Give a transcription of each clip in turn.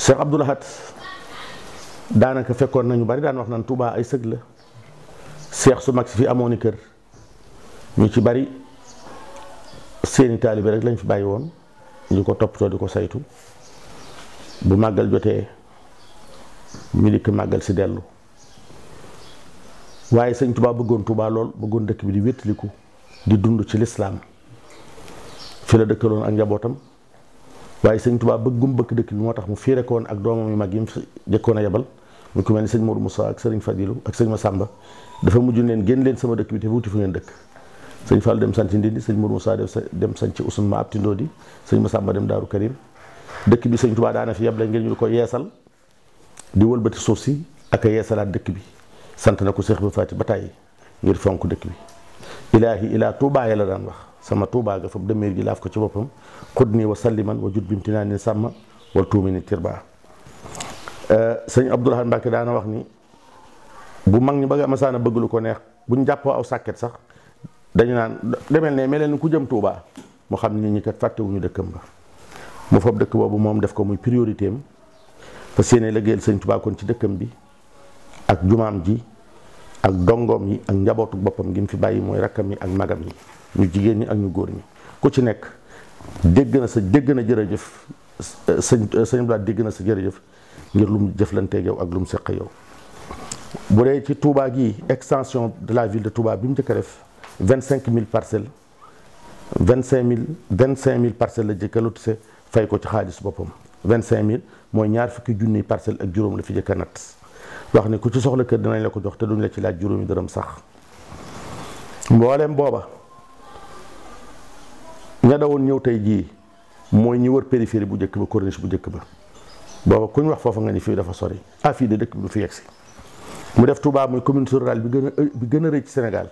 Cheikh Abdou Lahad daanaka fekkoon nañu bari daan wax naan Touba ay sëg la seex su mag si fi amoon i kër ñu ci bari seeni taalibe rek lañ fi bàyyi woon ñu ko toppatoo di ko saytu bu màggal jotee ñu dikk màggal si dellu waaye sëñ Touba bëggoon Touba lool bëggoon dëkk bi di wéttaliku di dund ci lislaam fi la dëkkaloon ak njabootam waaye sëñ Touba bëggum bëgg dëkk bi moo tax mu fiire ko woon ak doomam yu mag yi mu fi jëkkoon a yebal mu ko mel ni sëñ Modou Moussa ak sëriñ Fadilou ak sëñ Massamba dafa mujj leen génn leen sama dëkk bi te wuti fu ngeen dëkk sëñ Fall dem sanc Ndindi sëñ Modou Moussa dem sanc Ousseynou ma ab Tindodi sëñ Massamba dem Daaru Karim dëkk bi sëñ Touba daana fi yeble ngeen ñu ko yeesal di wëlbati suuf si ak a yeesalaat dëkk bi sant na ko Cheikh Ba Fati ba tàyyi ngir fonk dëkk bi ilaa Touba ya la daan wax sama Touba ga fab demeer ji laaf ko ci boppam xud nii wa salliman wa jut bimtinaa ni sàmma wal tuumi ni tirba sëñ Abdou Lahad Mbacké daana wax ni bu mag ñi ba masaana bëgg lu ko neex buñ jàppoo aw sàkket sax dañu naan demel ne mel ni ku jëm Touba mu xam ni ñi kat fàttewuñu dëkkam ba mu fab dëkk boobu moom def ko muy priorité am fas yéene liggéeyal sëñ Touba kon ci dëkkam bi ak jumaam ji ak dongoom yi ak njabootu boppam gi mu fi bàyyi mooy rakkam yi ak magam yi ñu jigéen ñi ak ñu góor ñi ku ci nekk dégg na jërëjëf sëñ Blaat dégg na sa jërëjëf ngir lu mu jëflanteeg yow ak lu mu seq yow. bu dee ci Touba gi extension de la ville de Touba bi mu njëkk a def 25000 parcelles 25000 parcelles la jëkk a lotissé fay ko ci xaalis boppam 25000 mooy ñaar fukki junniy parcelles ak juróom la fi jëkk a natt wax ni ku ci soxla kër dinañ la ko jox te duñ la ci laaj juróomi dërëm sax mboolem booba. ña dawoon ñëw tey jii mooy ñi wër périphérie bu njëkk ba corniche bu njëkk ba booba kuñ wax foofa nga ni fii dafa sori fii de dëkk bi du fi yegsi mu def Touba muy commune rurale bi gën a rëy ci Sénégal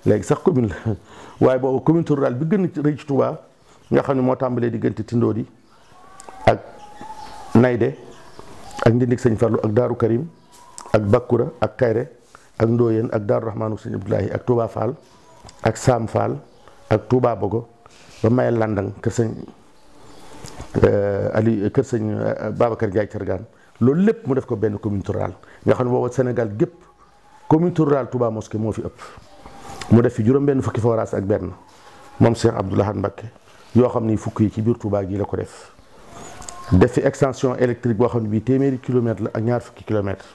léegi sax commune la waaye booba commune rurale bi gën a rëy ci Touba nga xam ne moo tàmbalee diggante Tindodi ak Nayde ak Ndindik sëñ Fallu ak Daaru Karim ak Bakura ak Kayre ak Ndoyeen ak Daaru Rahmaanu sëñ Abdoulahi ak Touba Fall ak Sam Fall ak Touba Bogo ba mayel landang kër sëñ kër sëñ Babacar Ndiaye Thiergane loolu lépp mu def ko benn commune rurale nga xam ne booba Sénégal gépp commune rurale Touba Mosquée moo fi ëpp mu def fi juróom benn fukki forage ak benn moom Cheikh Abdou Lahad Mbacké yoo xam ni fukk yi ci biir Touba gi la ko def fi extension électrique boo xam ne bii téeméeri kilomètres la ak ñaar fukki kilomètres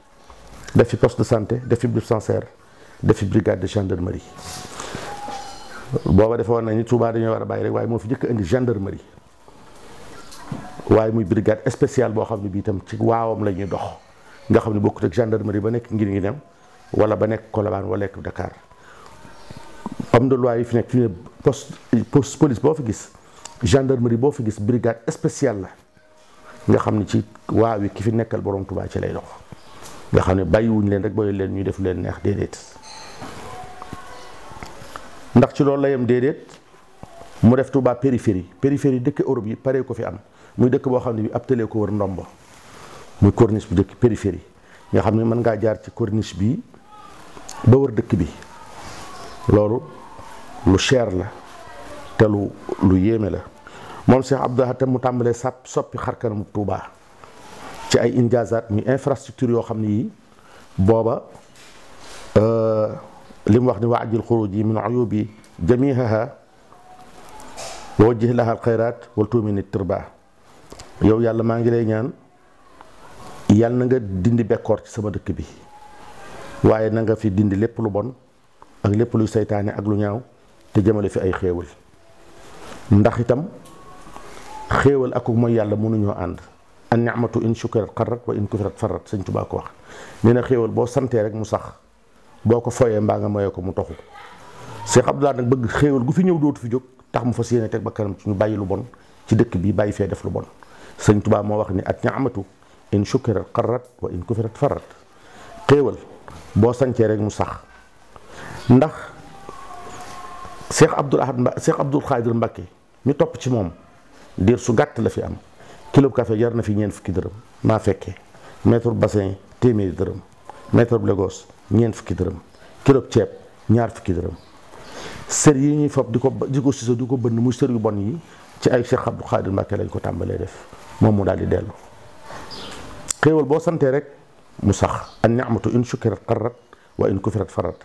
def fi poste de santé def fi dispensaire def fi brigade de gendarmerie booba defoon nañ ni Touba dañoo war a bàyyi rek waaye moo fi njëkk indi gendarmerie waaye muy brigade spéciale boo xam ne bii itam ci waawam la ñuy dox nga xam ne bokkut ak gendarmerie ba nekk ngir ngi dem wala ba nekk Colobane wala nekk Dakar homme de loi yi fi nekk fi ne poste police boo fi gis gendarmerie boo fi gis brigade spéciale la nga xam ne ci waaw yi ki fi nekkal borom Touba ci lay dox nga xam ne bàyyiwuñ leen rek booy leen ñuy def leen neex déedéet ndax ci loolu la yem déedéet mu def Touba périphérie dëkk Europe yi paree ko fi am muy dëkk boo xam ne bi ab tëlee ko wër ndombo muy corniche bu dëkk périphérie nga xam ne mën ngaa jaar ci corniche bi ba wër dëkk bi loolu lu cher la te lu yéeme la moom Cheikh Abdou Lahad mu tàmbalee soppi xarkanamu Touba ci ay injaazaat muy infrastructure yoo xam ne yi booba li mu wax ni waajil xuruj yi min uyubi jamihaha wa wajjih laha alxayrat wal tuumini tirba yow yàlla maa ngi lay ñaan yàlla na nga dindi bekkoor ci sama dëkk bi waaye na nga fi dindi lépp lu bon ak lépp luy saytaane ak lu ñaaw te jëmale fi ay xéewal ndax itam xéewal ak mooy yàlla mënuñoo ànd an ni'matu in shukirat qarrat wa in kufirat farrat sëñ Tuubaa ko wax nee na xéewal boo santee rek mu sax boo ko foyee mbaa nga moyee ko mu toxu Cheikh Abdou Lahad nag bëgg xéewal gu fi ñëw dootu fi jóg tax mu fas yéene teg ba kanam ci ñu bàyyi lu bon ci dëkk bi bàyyi fee def lu bon sëñ Tuubaa moo wax ni at ni'matu in shukirat qarrat wa in kufirat farrat xéewal boo sancee rek mu sax ndax Cheikh Abdoul Khadir Mbacké ñu topp ci moom diir su gàtt la fi am kilo café jar na fi ñeent fukki dërëm maa fekkee mètre bassin téeméeri dërëm mètre Lagos ñeent fukki dërëm kilo ceeb ñaar fukki dërëm sër yi ñuy fob di ko siso di ko bënn muy sër yu bon yi ci ay Cheikh Abdoul Khadir Mbacké lañ ko tàmbalee def moom mu daal di dellu xéewal boo santee rek mu sax an ni'matu in shukirat qarrat wa in kufirat farat.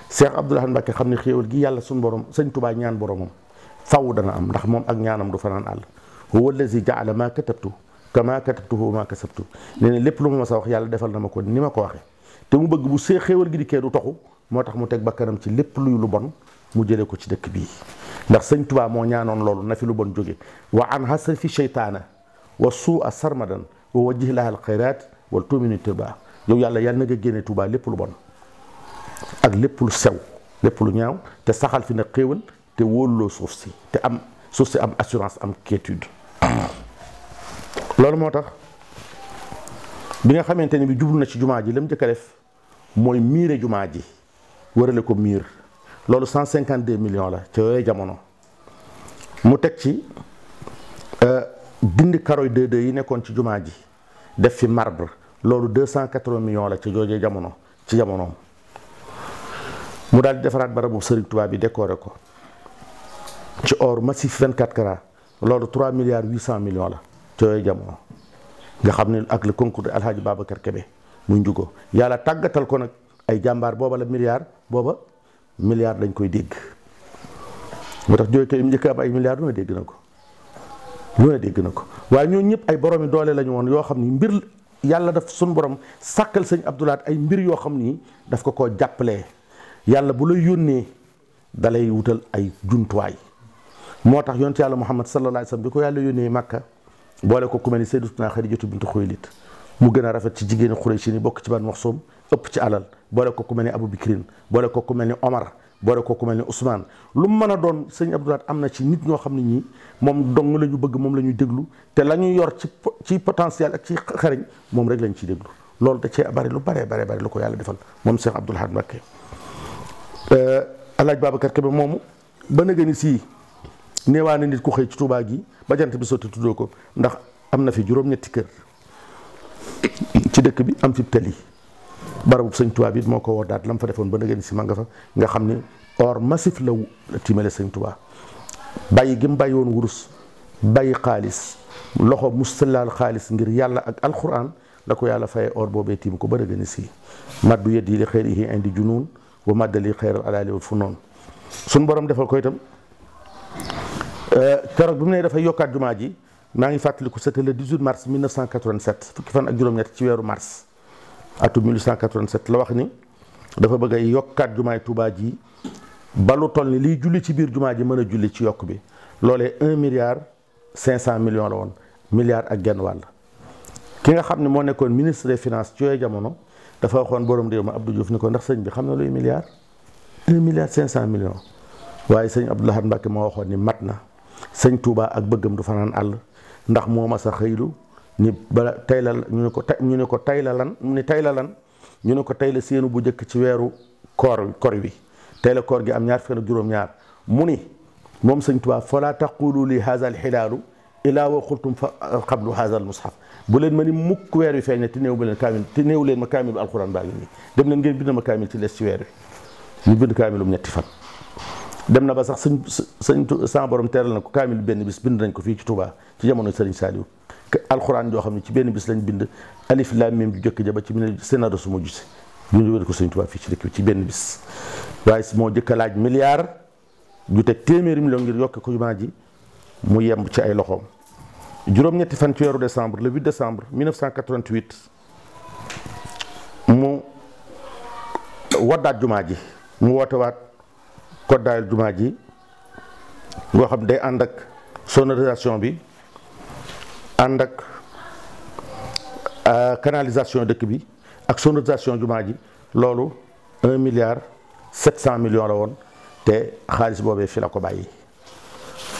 Cheikh Abdoul Ahad Mbacké xam ne xéewal gi yàlla suñu borom sëñ Tuubaa ñaan boromam faw dana am ndax moom ak ñaanam du fanaan àll. huwa allazi jaala ma katabtu kama katabtuhu ma kasabtu. nee na lépp lu ma mas a wax yàlla defal na ma ko ni ma ko waxee te mu bëgg bu see xéewal gi di kee du toxu moo tax mu teg bakkanam ci lépp luy lu bon mu jëlee ko ci dëkk bii. ndax sëñ Tuubaa moo ñaanoon loolu na fi lu bon jóge wa an hasri fi sheytaana wa suu a sarmadan wa wajjih laha al xayraat wal tumini tiba. yow yàlla na nga génne Tuubaa lépp lu bon ak lépp lu sew lépp lu ñaaw te saxal fi nag xéewal te wóoluloo suuf si te am suuf si am assurance am quiétude. loolu moo tax bi nga xamante ni bi jublu na ci jumaa ji la mu njëkk a def mooy miire jumaa ji wërale ko miir loolu 152 millions la ca yooyu jamono. mu teg ci dindi karoy 2-2 yi nekkoon ci jumaa ji def fi marbre loolu 280 millions la ca joojee jamono ci jamonoom. mu daal di defaraat barabu Sëriñ Tuubaa bi décoré ko ci or massif 24 carats loolu 3 milliards 800 millions la ca yooyu jamono nga xam ne ak le concours de Alhaji Babacar Kébé muy njugo yàlla tàggatal ko nag ay jàmbaar booba la milliard dañ koy dégg moo tax jooy kay njëkk am ay milliards lu ne dégg na ko waaye ñoo ñëpp ay boromi doole lañu woon yoo xam ni mbir yàlla daf suñu borom sàkkal sëñ Abdoul Ahad ay mbir yoo xam ni daf ko koo jàppalee yàlla bu lay yónnee dalay wutal ay jumtuwaay moo tax yonent yàlla Muhammad sallallahu alayhi wa sallam bi ko yàlla yónnee Makka boole ko ku mel ni Sayyidatuna Xadijatu bintu Xuwaylid mu gën a rafet ci jigéeni Xurayshi ni bokk ci Banu Maxsum ëpp ci alal boole ko ku mel ni Abu Bikrin boole ko ku mel ni Omar boole ko ku mel ni Ousmane lu mu mën a doon sëñ Abdoul Ahad am na ci nit ñoo xam ne ñii moom dong la ñu bëgg moom la ñuy déglu te la ñuy yor ci potentiel ak ci xarañ moom rek lañ ciy déglu loolu da cee bari lu bare lu ko yàlla defal moom Cheikh Abdoul Ahad Mbacké. Alhaji Babacar Kébé moomu ba nga ni sii neewaa na nit ku xëy ci Touba gi ba jant bi sotti tuddoo ko ndax am na fi juróom-ñetti kër ci dëkk bi am fi tali barabu sëñ Touba bi moo ko woo daat la mu fa defoon ba nga ni si ma nga fa nga xam ni or massif la tiimale sëñ Touba bàyyi gi mu bàyyi woon wurus bàyyi xaalis loxo mustalaal xaalis ngir yàlla ak alquran la ko yàlla faye or boobee tiim ko ba nga ni si maddu yedd yi li xëyri indi junuun wa maddali xeyral alaali wal fu noonu suñ borom defal ko itam keroog bi mu ne dafay yokkaat jumaa ji maa ngi fàttaliku c'était le 18 mars 1987 fukki fan ak juróom-ñett ci weeru mars atum 1887 la wax ni dafa bëgg a yokkaat jumaay Touba ji ba lu toll ni liy julli ci biir jumaa ji mën a julli ci yokk bi loolee 1 milliard 500 millions la woon milliard ak genn wàll. ki nga xam ne moo nekkoon ministre des finances ci yooyu jamono dafa waxoon borom réew ma Abdou Diouf ni ko ndax sëñ bi xam na luy milliard 1 milliard 500 millions waaye sëñ Abdoul Ahad Mbacké moo waxoon ni mat na sëñ Touba ak bëggam du fanaan àll ndax moo ma sa xëylu ni bala tey la ñu ne ko tey la lan mu ni tey la lan ñu ne ko tey la séenu bu njëkk ci weeru kor wi tey la koor gi am ñaar fukk ak juróom-ñaar mu ni moom sëñ Touba falaa taqulu li haza al xilaalu ilaa wa qultum fa qablu haza al mushaf bu leen ma ni mukk weer wi feeñ ne te néew leen ma kaamilu alquran baa ngi nii dem leen ngeen bind ma kaamil ci les ci weer wi ñu bind kaamilum ñetti fan dem na ba sax sëñ sama borom teeral na ko kaamil benn bis bind nañ ko fii ci Touba ci jamono Serigne Saliou alxuraan joo xam ne ci benn bis lañ bind alif laam miim ju jëkk ja ba ci sénado su ma juse ñu wér ko sëñ Touba fii ci dëkk bi ci benn bis waaye moo jëkk a laaj milliard ju teg téeméeri million ngir yokke ko jumaa ji mu yemb ci ay loxoom juróom-ñetti fan ci weeru décembre le 8 décembre 1988 mu waddaat jumaa ji mu woote waat koddaayal jumaa ji ngoo xam day ànd ak sonorisation bi ànd ak canalisation dëkk bi ak sonorisation jumaa ji loolu 1 milliard 700 millions la woon te xaalis boobee fi la ko bàyyi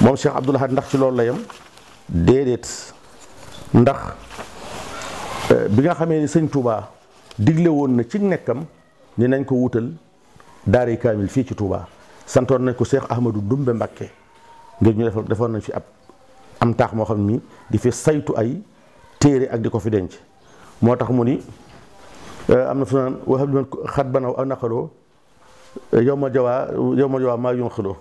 moom Cheikh Abdoul Ahad ndax ci loolu la yem déedéet ndax bi nga xamee ni sëñ Touba digle woon na ci nekkam ni nañ ko wutal daari kaamil fii ci Touba santoon nañ ko Cheikh Ahmadou Ndumbe Mbacké ngir ñu defoon nañ fi am taax moo xam ni di fi saytu ay téere ak di ko fi denc moo tax mu ni am na fu naan waxam li man xat banaw a naqaloo yow ma jawaa maa yun xiloo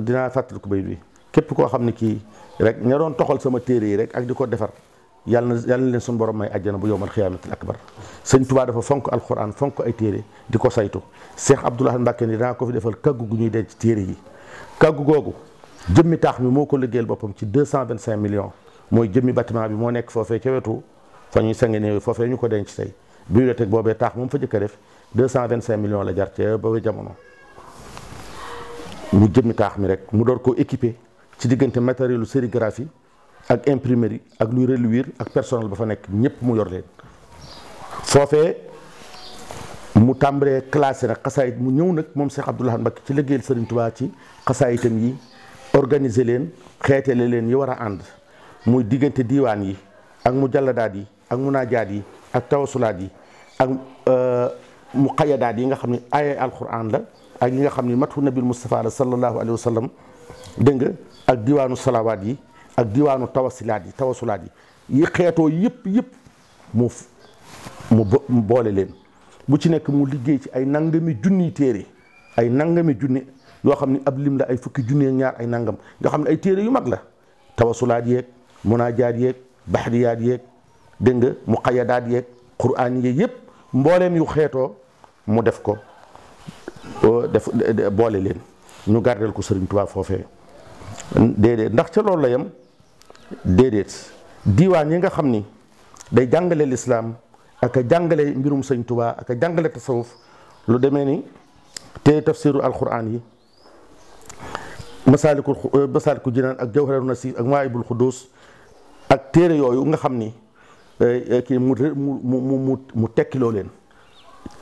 dinaa fàttali ko bay bi képp koo xam ne kii rek ña doon toxal sama téere yi rek ak di ko defar yàlla na leen suñu borom may àjjana bu yowmal xiyaamatil akbar. sëñ Tuubaa dafa fonk alxuraan fonk ay téere di ko saytu. Cheikh Abdoul Ahad Mbacké ni danaa ko fi defal kaggu gu ñuy denc téere yi. kaggu googu jëmmi taax mi moo ko liggéeyal boppam ci 225 millions mooy jëmmi bâtiment bi moo nekk foofee ca wetu fa ñuy sange néew foofee ñu ko denc tey. bibliothèque boobee taax moom fa jëkk a def 225 millions la jar ca ba jamono. mu jëmmi taax mi rek mu door koo équipé ci diggante matérielu sérigraphie ak imprimerie ak luy reluire ak personnel ba fa nekk ñëpp mu yor leen. foofee mu tàmbalee classé nag xasaayit mu ñëw nag moom Cheikh Abdoul Ahad Mbacké ci liggéeyal Serigne Touba ci xasaayitam yi organiser leen xeetale leen yi war a ànd muy diggante diiwaan yi ak mu jalladaat yi ak munaajaat yi ak tawasulaat yi ak mu xayadaat yi nga xam ne ay alquran la ak yi nga xam ne matu nabil Mustafa la sallallahu alayhi wa sallam dégg nga ak diwaanu salawaat yi ak diwaanu tawasulaat yi xeetoo yëpp mu boole leen bu ci nekk mu liggéey ci ay nangami junniy téere ay nangami junni yoo xam ne ab lim la ay fukki junni ak ñaar ay nangam nga xam ne ay téere yu mag la tawasulaat yeeg munaajaat yeeg baxriyaat yeeg dégg nga mu xayadaat yeeg quraan yeeg yëpp mbooleem yu xeetoo mu def ko boole leen ñu gardel ko Sëriñ Tuubaa foofee déedéet ndax ca loolu la yem déedéet diiwaan yi nga xam ni day jàngale lislaam ak a jàngale mbirum Sëñ Tuubaa ak a jàngale tasawuf lu demee ni te tafsiru alquran yi masaalikul jinaan ak jawharatu nasiir ak mawaahibul quddus ak téere yooyu nga xam ni kii mu tekkiloo leen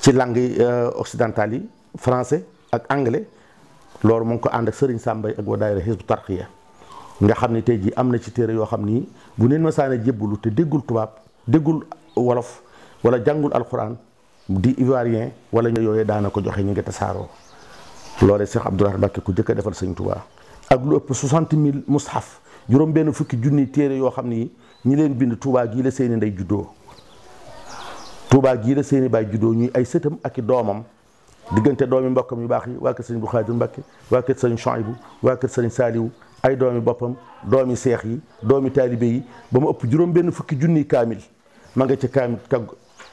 ci langue occidentale yi français ak anglais loolu mu ngi ko ànd ak Sëriñ Sàmbay ak waa daayira Hizbu Tarqiya nga xam ni tey jii am na ci téere yoo xam ni bu neen masaana jébbalu te déggul tubaab déggul wolof wala jàngul alquran di ivoirien wala yooyu daana ko joxe ñu ngi tasaaroo loolee Cheikh Abdoul Ahad Mbacké ku jëkk a defal Sëñ Tuubaa ak lu ëpp 60 000 mushaf juróom benn fukki junni téere yoo xam ni ñi leen bind Tuubaa gii la seeni ndey juddoo Tuubaa gii la seeni baay juddoo ñuy ay sëtam ak i doomam diggante doomi mbokkam yu baax yi waa kër Sëñ Abdou Khadre Mbacké waa kër Sëñ Chouaïbou waa kër Sëñ Saliou ay doomi boppam doomi seex yi doomi taalibe yi ba mu ëpp juróom benn fukki junni kaamil ma nga ca kaamil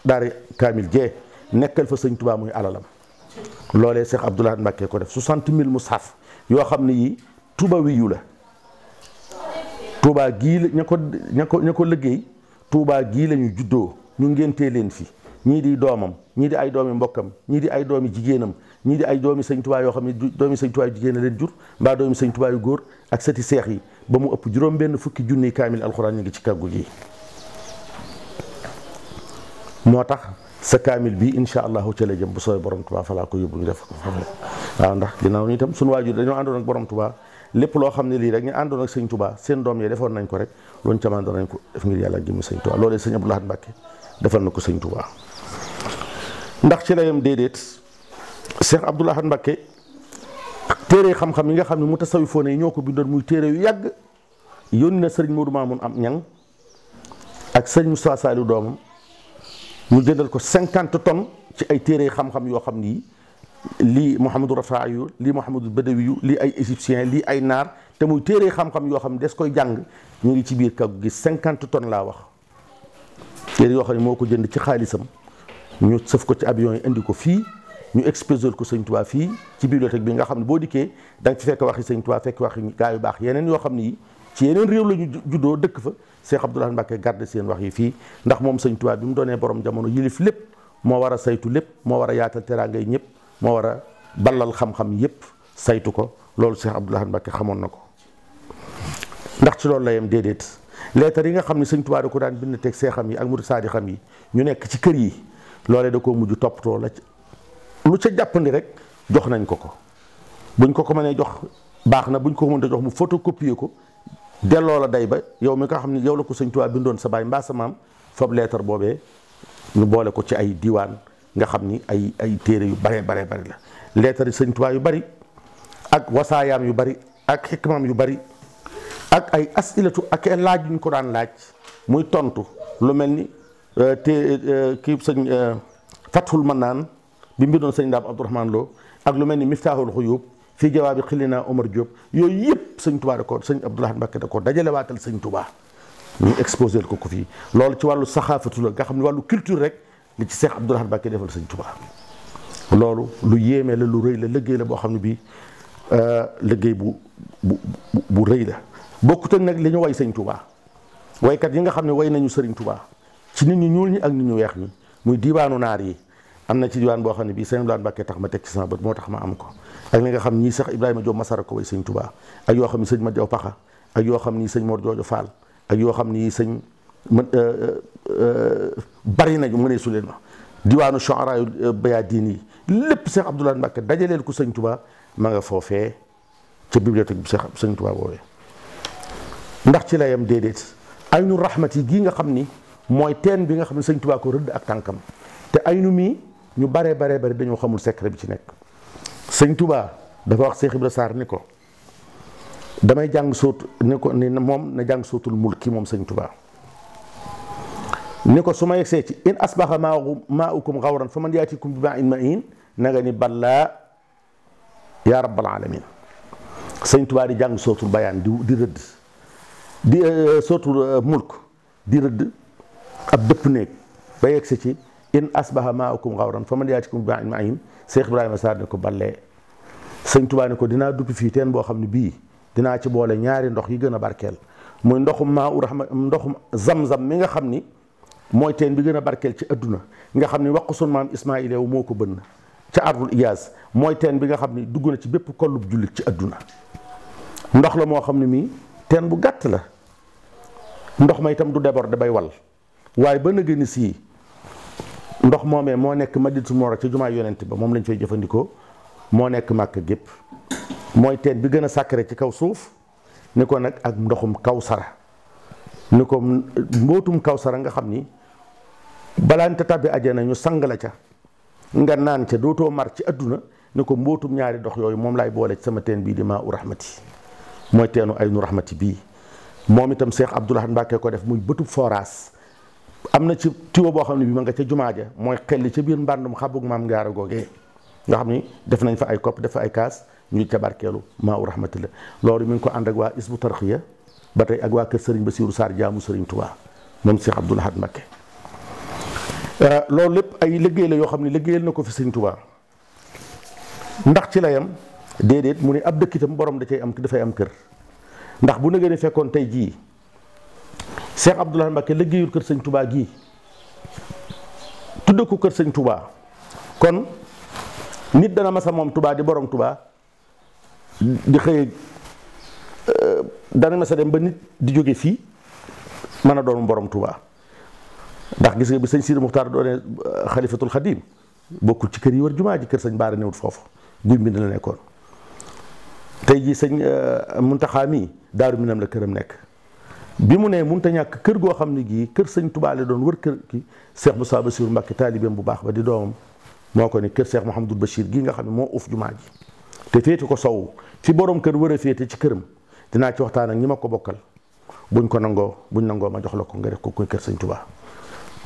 daara kaamil jee nekkal fa Sëñ Tuubaa muy alalam loolee Cheikh Abdoul Ahad Mbacké ko def 60 000 mushaf yoo xam ne yi Tuuba wiyu la Tuubaa gii la ña ko liggéey Tuubaa gii la ñu juddoo ñu ngéntee leen fi ñii di doomam ñii di ay doomi mbokkam ñii di ay doomi jigéenam ñii di ay doomi Sëñ Tuubaa yoo xam ne doomi Sëñ Tuubaa yu jigéen a leen jur mbaa doomi Sëñ Tuubaa yu góor ak sëti seex yi ba mu ëpp juróom benn fukki junniy kaamil alxuraan ñu ngi ci kàggu gi moo tax sa kaamil bi incha allahu ca la jëm bu sooy borom Tuubaa fa laa ko yóbbu ñu def ko waaw ndax ginnaaw ñu itam suñu waajur dañoo àndoon ak borom Tuubaa lépp loo xam ne lii rek ñu àndoon ak Sëñ Tuubaa seen doom yi defoon nañ ko rek loolu ca àndoon nañ ko def ngir yàlla jëmm Sëñ Tuubaa loolee Sëñ Abdoul Ahad Mbacké defal na ko Sëñ Tuubaa ndax ci la yem déedéet Cheikh Abdoul Ahad Mbacké téere xam-xam yi nga xam ne mu tasawifoon yi ñoo ko bindoon muy téere yu yàgg yónni na sëriñ Modou Mamoun am ñang ak sëriñ Moustapha Saliou doomam ñu jëndal ko 50 tonnes ci ay téere xam-xam yoo xam ni lii Mouhamadou Rafa yu lii Mouhamadou Badawi yu lii ay égyptien lii ay naar te muy téere xam-xam yoo xam ne des koy jàng ñu ngi ci biir kàggu gi 50 tonnes laa wax téere yoo xam ne moo ko jënd ci xaalisam ñu sëf ko ci avion yi indi ko fii ñu exposé ko Sëñ Tuubaa fii ci bibliothèque bi nga xam ne boo dikkee da nga ci fekk waxi Sëñ Tuubaa fekk waxi gaa yu baax yeneen yoo xam ni ci yeneen réew la ñu juddoo dëkk fa Cheikh Abdoul Ahad Mbacké garde seen wax yi fii ndax moom Sëñ Tuubaa bi mu doonee borom jamono yilif lépp moo war a saytu lépp moo war a yaatal teraangay ñëpp moo war a ballal xam-xam yëpp saytu ko loolu Cheikh Abdoul Ahad Mbacké xamoon na ko ndax ci loolu la yem déedéet leetar yi nga xam ne Sëñ Tuubaa da ko daan bind teg seexam yi ak murid saadi xam yi ñu nekk ci kër yi loolee da koo mujj toppatoo la lu ca jàppandi rek jox nañ ko ko buñ ko mënee jox baax na buñ ko mënta jox mu photocopier ko delloo la day ba yow mi nga xam ne yow la ko Sëñ Tuubaa bindoon sa baay mbaa sa maam fab leetar boobee ñu boole ko ci ay diwaan nga xam ni ay téere yu bare la leetar yi Sëñ Tuubaa yu bari ak wasaayaam yu bari ak xikmaam yu bari ak ay asilatu ak ay laaj yu ñu ko daan laaj muy tontu lu mel ni kii sëñ Fathul Manaan bi mbindoon sëñ Ndaam Abdourahmane Lo ak lu mel ni Miftahul Xuyub fii jawaabi xilina Omar Diop yooyu yëpp Sëñ Tuubaa da ko Sëñ Abdoul Ahad Mbacké da ko dajale waatal Sëñ Tuubaa ñu exposé ko fii loolu ci wàllu saxaafatu la nga xam ne wàllu culture rek li ci Cheikh Abdoul Ahad Mbacké defal sëñ Touba loolu lu yéeme la lu rëy la liggéey la boo xam ne bii liggéey bu rëy la bokkut ak nag li ñu way sëñ Touba waykat yi nga xam ne way nañu sëriñ Touba ci nit ñu ñuul ñi ak nit ñu weex ñi muy diiwaanu naar yi am na ci diwaan boo xam ne bii sëñ Abdoul Ahad Mbacké tax ma teg ci sama bët moo tax ma am ko ak li nga xam ñii sax Ibrahima Diop Masara ko way sëñ Touba ak yoo xam ne sëñ Mat Jaw Paxa ak yoo xam ni sëñ Mor Joojo Fall ak yoo xam ni sëñ bari nañu mu ne su leen ma diwaanu shu'ara bayaadin yi lépp Cheikh Abdoul Ahad Mbacké dajaleel ko sëñ Touba ma nga foofee ca bibliothèque bi sëñ Touba boobee ndax ci layam déedéet aynu rahmati gii nga xam ni mooy teen bi nga xam ne sëñ Touba ko rëdd ak tànkam te aynu mii ñu baree dañoo xamul secret bi ci nekk sëñ Touba dafa wax Cheikh Ibra Sarr ni ko damay jàng sóot ni ko ni moom na jàng sóotul mulki moom sëñ Touba ni ko su ma yegsee ci in asbaxa maaukum xawran fa man yaatikum bi maa'in ma'iin na nga ni ballaa yaa rabbal alamin sëñ Touba di jàng sóotul bayaan di rëdd di sóotul mulk di rëdd ab dëpp néeg ba yegsee ci in asbaxa maaukum xawran fa man yaatikum bi maa'in ma'iin Cheikh Ibrahima Sarr ni ko ballee sëñ Touba ni ko dinaa duppi fii teen boo xam ne bii dinaa ci boole ñaari ndox yi gën a barkeel muy ndoxum maa u rahma ndoxum zam-zam mi nga xam ni mooy teen bi gën a barkeel ci adduna nga xam ni waqu sun maam Ismaayil yow moo ko bënn ca ardul Iyaas mooy teen bi nga xam ni dugg na ci bépp kollub jullit ci adduna ndox la moo xam ne mii teen bu gàtt la ndox ma itam du déborde bay wal waaye ba nëgë ni sii ndox moomee moo nekk Madinatul Munawwara ca jumaa yonent ba moom lañ fay jëfandikoo moo nekk Màkka gépp mooy teen bi gën a sacré ci kaw suuf ni ko nag ak ndoxum kawsara ni ko mbootum kawsara nga xam ni balaante tabbi ajana ñu sang la ca nga naan ca dootoo mar ci adduna ni ko mbootum ñaari dox yooyu moom laay boole ci sama teen bii di maa u rahmati mooy teenu aynu rahmati bii moom itam Cheikh Abdoul Ahad Mbacké ko def muy bëtub foraas am na ci tiwo boo xam ne bi ma nga ca jumaa ja mooy xelli ca biir mbàndum xabug maam ngaara googee nga xam ni def nañ fa ay kopp def fa ay kaas ñu ca barkeelu maa u rahmati la loolu mi ngi ko ànd ak waa Isbu Tarxiya ba tey ak waa kër Serigne Bassirou Sarr jaamu Serigne Touba moom Cheikh Abdoul Ahad Mbacké loolu lépp ay liggéey la yoo xam ne liggéeyal na ko fi Serigne Touba ndax ci layam déedéet mu ne ab dëkk itam borom da cay am dafay am kër ndax bu nëgee ne fekkoon tey jii Cheikh Abdoul Ahad Mbacké liggéeyul kër Serigne Touba gii tudde ko kër Serigne Touba kon nit dana masa moom Touba di borom Touba di xëy dana masa dem ba nit di jóge fii mën a doon borom Touba ndax gis nga bi sëñ Sidi Muxtaar doone xalifatul xadim bokkul ci kër yi war jumaa ji kër sëñ Baara newut foofu guy mbind la nekkoon tey jii sëñ Muntaxa mi Daaru Minam la këram nekk bi mu ne munta ñàkk kër goo xam ne gii kër sëñ Touba la doon wër kër ki Cheikh Moussa Bassirou Mbacké taalibeem bu baax ba di doomam moo ko ni kër Cheikh Mouhamadou Bachir gii nga xam ne moo uf jumaa ji te féete ko sow fi borom kër war a féete ci këram dinaa ci waxtaan ak ñi ma ko bokkal buñ nangoo ma jox la ko nga def ko koy kër sëñ Touba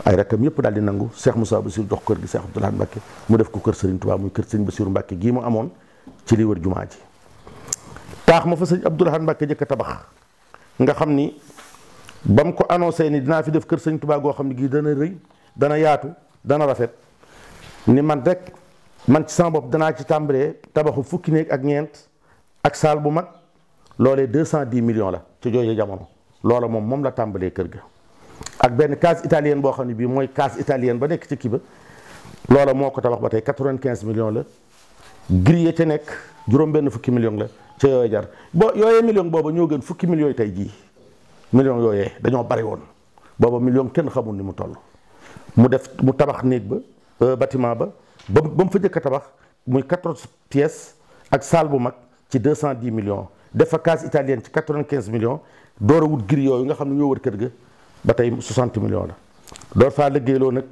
ay rakkam yëpp daal di nangu Cheikh Moussa Bassirou jox kër gi Cheikh Abdoul Ahad Mbacké mu def ko kër sëriñ Touba muy kër sëñ Bassirou Mbacké gii mu amoon ci li wër jumaa ji taax ma fa sëñ Abdoul Ahad Mbacké jëkk a tabax nga xam ni ba mu ko annoncé ni dinaa fi def kër sëñ Touba goo xam ne gii dana rëy dana yaatu dana rafet ni man rek man ci sama bopp danaa ci tàmbalee tabaxu fukki néeg ak ñeent ak saal bu mag loolee 210 millions la ci jooju jamono loola moom la tàmbalee kër ga ak benn case italienne boo xam ne bii mooy case italienne ba nekk ci kii ba loola moo ko tabax ba tey 95 millions la grille ca nekk juróom-benn fukki millions la ca yooyu jar yooyee million booba ñoo gën fukki millions yi tey jii millions yooyee dañoo bari woon booba million kenn xamul ni mu toll mu tabax néeg ba bâtiment ba mu fa jëkk a tabax muy 14 pièces ak salle bu mag ci 210 millions def fa case italienne ci 95 millions door a wut grille yooyu nga xam ne ñoo wër kër ga ba tey 60 millions la door faa liggéeyloo nag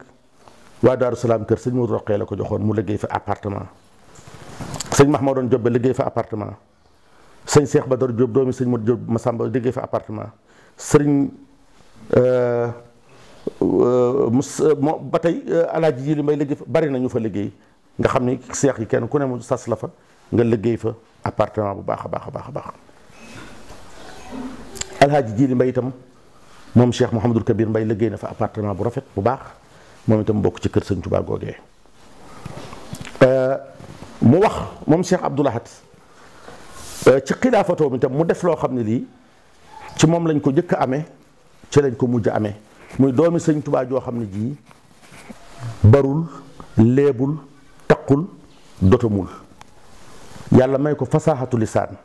waa Daaru Salaam kër sëñ Modou Roqee la ko joxoon mu liggéey fa appartement sëñ Mahmadou Diop ba liggéey fa appartement sëñ Cheikh Badar Diop doomi sëñ Modou Diop Massamba liggéey fa appartement sëriñ ba tey alaaji ji li may liggéey fa bari na ñu fa liggéey nga xam ni seex yi kenn ku ne mu sas la fa nga liggéey fa appartement bu baax a baax a baax a baax alaaji ji li may itam moom Cheikh Mouhamadul Kabir Mbay liggéey na fa appartement bu rafet bu baax moom itam bokk ci kër sëñ Touba googee mu wax moom Cheikh Abdoul Ahad ci xilaafatoo itam mu def loo xam ne lii ci moom lañ ko jëkk a amee ci lañ ko mujj a amee muy doomi sëñ Touba joo xam ne ji barul léebul taqul dotamul yàlla may ko fasaaxatu lisaan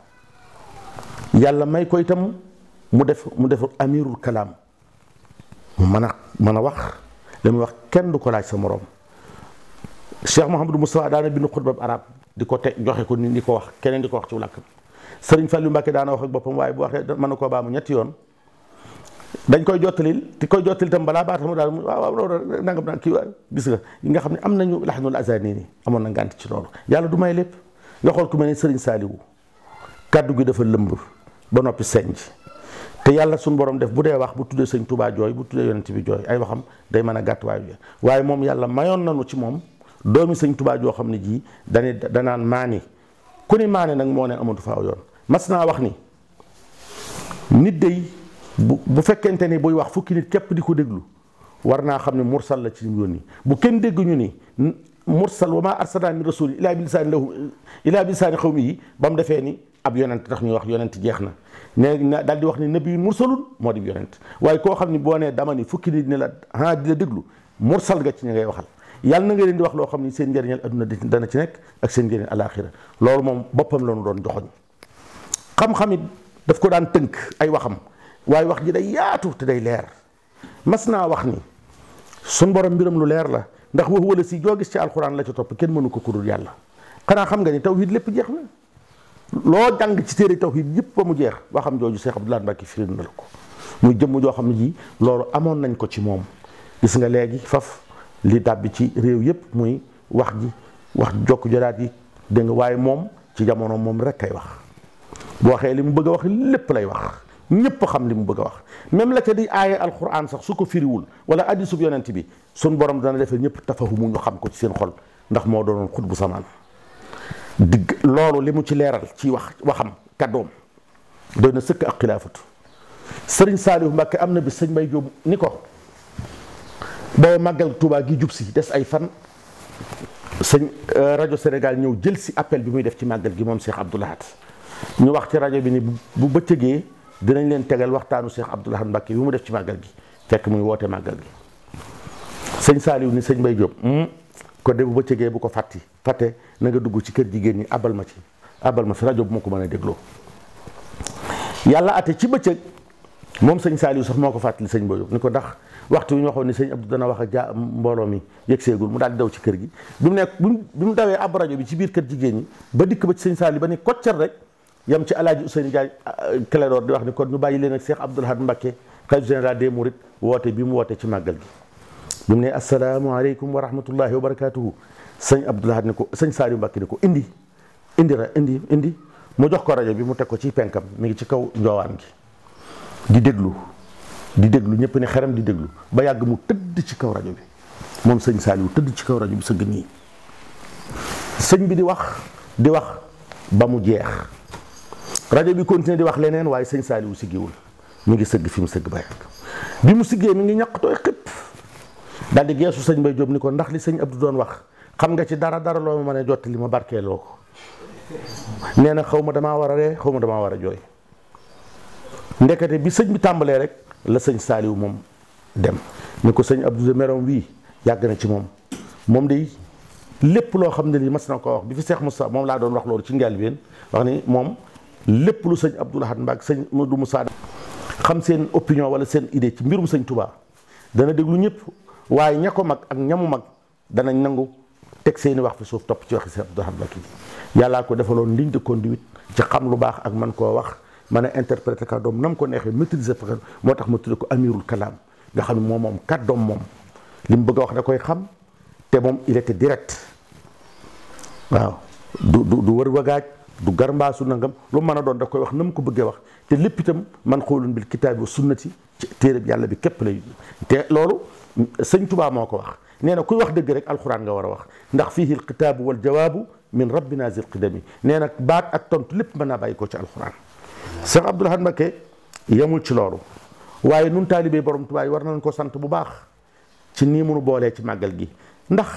yàlla may ko itam mu def amirul kalaam mu mën a wax li muy wax kenn du ko laaj sa moroom Cheikh Mouhamadou Moustapha daana bind xutbab arab di ko teg joxe ko nit di ko wax keneen di ko wax ci làkkam Sëriñ Fallu Mbàkke daana wax ak boppam waaye bu waxee mën na koo baamu ñetti yoon dañ koy jottalil ti koy jottalil itam balaa baata mu daal waaw loolu nangam naan kii waa gis nga yi nga xam ne am nañu laxnul azani ni amoon na ngànt ci loolu yàlla du may lépp nga xool ku mel ni Sëriñ Saaliwu kàddu gi dafa lëmb ba noppi senj te yàlla suñu borom def bu dee wax bu tuddee sëñ Touba jooy bu tuddee yonent bi jooy ay waxam day mën a gàtt waaye moom yàlla mayoon nañu ci moom doomi sëñ Touba joo xam ne ji danaan maani ku ni maani nag moo ne amatu faaw yoon mas naa wax ni nit day bu fekkente ni buy wax fukki nit képp di ko déglu war naa xam ne mursal la ci ñu yónni bu kenn dégg ñu ni mursal wa maa arsalnaa min rasuulin illaa bi lisaani qawmi yi ba mu defee ni ab yonent tax ñuy wax yonent jeex na ne daal di wax ni nabi mursalun moo di yonent waaye koo xam ni boo nee dama ni fukki nit ni la di la déglu mursal nga ci ñi ngay waxal yàlla na nga leen di wax loo xam ni seen njëriñal adduna dana ci nekk ak seen njëriñ alaaxira loolu moom boppam la ñu doon joxoñ xam-xam it daf ko daan tënk ay waxam waaye wax ji day yaatu te day leer mas naa wax ni suñ borom mbiram lu leer la ndax wax wala si joo gis ci alxuraan la ca topp kenn mënu ko kudul yàlla xanaa xam nga ni tawhid lépp jeex na loo jàng ci téere tawhid yëpp ba mu jeex waxam jooju Cheikh Abdoul Ahad Mbacké firi na la ko muy jëmm joo xam ne ji loolu amoon nañ ko ci moom gis nga léegi faf li dàbbi ci réew yëpp muy wax jokk jodaat yi dégg nga waaye moom ci jamono moom rek kay wax bu waxee li mu bëgg a wax lépp lay wax ñëpp xam li mu bëgg a wax même la ca di aaye alquran sax su ko firiwul wala addisub yonent bi sun borom dana defee ñëpp tafahumu ñu xam ko ci seen xol ndax moo doonoon xut bu samaan digg loolu li mu ci leeral ci waxam kàddoom doy na sëkk ak xilaafatu sëriñ Saalihu Mbàkke am na bi sëñ Mbay Jóob ni ko boo màggal Tuubaa gi jub si des ay fan sëñ rajo Sénégal ñëw jël si appel bi muy def ci màggal gi moom Cheikh Abdoul Ahad ñu wax ci rajo bi ni bu bëccëgee dinañ leen tegal waxtaanu Cheikh Abdoul Ahad Mbacké bi mu def ci màggal gi fekk muy woote màggal gi sëñ Saaliw ni sëñ Mbay Jóob ko de bu bëccëgee bu ko fàtte na nga dugg ci kër jigéen ñi abal ma fi rajo bu ma ko mën a dégloo yàlla ate ci bëccëg moom sëñ Saaliw sax moo ko fàttali sëñ Mbay Jóob ni ko ndax waxtu wi ñu waxoon ni sëñ Abdou dana wax ak mbooloo mi yegg seegul mu daal di daw ci kër gi bi mu dawee ab rajo bi ci biir kër jigéen ñi ba dikk ba ci sëñ Saaliw ba ni koccar rek yam ci alaaji Ousseynou Ndiaye Clédor di wax ni kon ñu bàyyi leen ak Cheikh Abdoul Ahad Mbacké xalifa général des mourides woote bi mu woote ci màggal gi bi mu ne asalaamaaleykum wa rahmatullahi wa barakatuhu sëñ Abdoul Ahad ni ko sëñ Saaliw Mbacké ni ko indi mu jox ko rajo bi mu teg ko ci penkam mi ngi ci kaw njoowaan gi di déglu ñëpp ni xeram di déglu ba yàgg mu tëdd ci kaw rajo bi moom sëñ Saaliw tëdd ci kaw rajo bi sëgg nii sëñ bi di wax ba mu jeex rajo bi continué di wax leneen waaye sëñ Saaliw siggiwul mi ngi sëgg fi mu sëgg ba yàgg bi mu siggee mi ngi ñaq tooy xëpp daal di geesu sëñ Mbay Jóob ni ko ndax li sëñ Abdou doon wax xam nga ci dara loo ma mën a jottali ma barkeeloo ko nee na xaw ma damaa war a ree xaw ma damaa war a jooy ndekete bi sëñ bi tàmbalee rek la sëñ Saaliw moom dem ni ko sëñ Abdou de merom wii yàgg na ci moom de lépp loo xam ne lii mas na ko wax bi fi Seex Moussa moom laa doon wax loolu ci njëlbéen wax ni moom lépp lu sëñ Abdoul Ahad Mbacké sëñ Modou Moussa xam seen opinion wala seen idée ci mbirum sëñ Touba dana déglu ñëpp waaye ña ko mag ak ñamu mag danañ nangu teg seeni wax fi suuf topp ci waxi sëñ Abdoul Ahad Mbacké yàllaa ko defaloon ligne de conduite ci xam lu baax ak man koo wax mën a interpréter kàddoom nam ko neexee maîtriser fa moo tax ma tudde ko amirul kalaam nga xam ne moom kàddoom moom li mu bëgg a wax da koy xam te moom il était direct waaw du wër wagaaj du garmbaasu nangam lu mën a doon da koy wax na mu ko bëggee wax te lépp itam man xoolun bil kitaabi wa sunnati ci téereb yàlla bi képp lay te loolu sëñ Tuubaa moo ko wax nee na kuy wax dëgg rek alxuraan nga war a wax ndax fiihi al kitaabu wal jawaabu min rabbina zil qidami nee na baat ak tontu lépp mën naa bàyyi ko ci alxuraan Cheikh Abdoul Ahad Mbacké yemul ci loolu waaye nun taalibee borom Tuubaa yi war nañ ko sant bu baax ci nii munu boolee ci màggal gi. ndax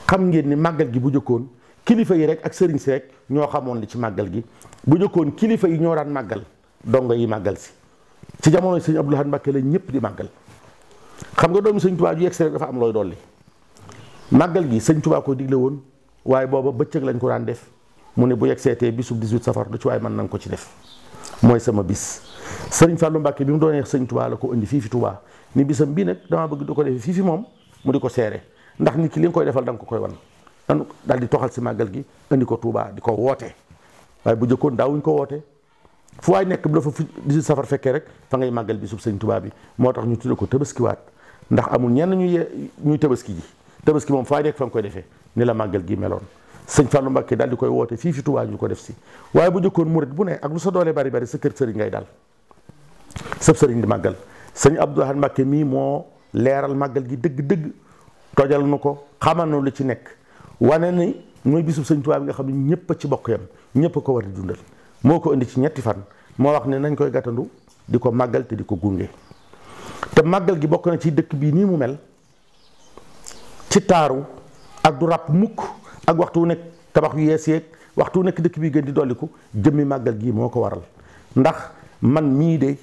xam ngeen ni màggal gi bu jëkkoon kilifa yi rek ak sëriñ si rek ñoo xamoon li ci màggal gi. bu jëkkoon kilifa yi ñoo daan màggal dongo yi màggal si ci jamono sëñ Abdou Lahad Mbacké la ñëpp di màggal. xam nga doomi sëñ Tuubaa ju yegg rek dafa am looy dolli. màggal gi sëñ Tuubaa ko digle woon waaye booba bëccëg lañ ko daan def mu ne bu yegg seetee bisub 18 safar du ci waaye mën nañ ko ci def mooy sama bis. sëriñ Fallou Mbacké bi mu doonee sëñ Tuubaa la ko indi fii fi Tuubaa ni bisam bii nag dama bëgg du ko defee fii fi moom mu di ko seere ndax nit ki li nga koy defal da nga ko koy wan daal di toxal si màggal gi indi ko Tuubaa di ko woote. waaye bu jëkkoon daawuñ ko woote fu waay nekk bu dafa 18 safar fekkee rek fa ngay màggal bisub sëñ Tuubaa bi moo tax ñu tudde ko tabaskiwaat ndax amul ñenn ñuy tabaski ji tabaski moom fu waay nekk fa nga koy defee ni la màggal gi meloon. sëñ Fallou Mbacké daal di koy woote fii fi Tuubaa ñu ko def si waaye bu jëkkoon murit bu ne ak lu sa doole bari bari sa kër sëriñ ngay dal sëb sëriñ di màggal. sëñ Abdou Lahad Mbacké mii moo leeral màggal gi dëgg-dëgg tojal nu ko xamal nu lu ci nekk wane ni mooy bisub sëñ Tuubaa bi nga xam ne ñëpp a ci bokk yam ñëpp a ko war di dundal moo ko indi ci ñetti fan moo wax ne nañ koy gàttandu di ko màggal te di ko gunge. te màggal gi bokk na ci dëkk bii nii mu mel ci taaru ak du ràpp mukk ak waxtu wu nekk tabax yu yees yeeg waxtu wu nekk dëkk bii gën di dolliku jëmmi màggal gii moo ko waral. ndax man mii de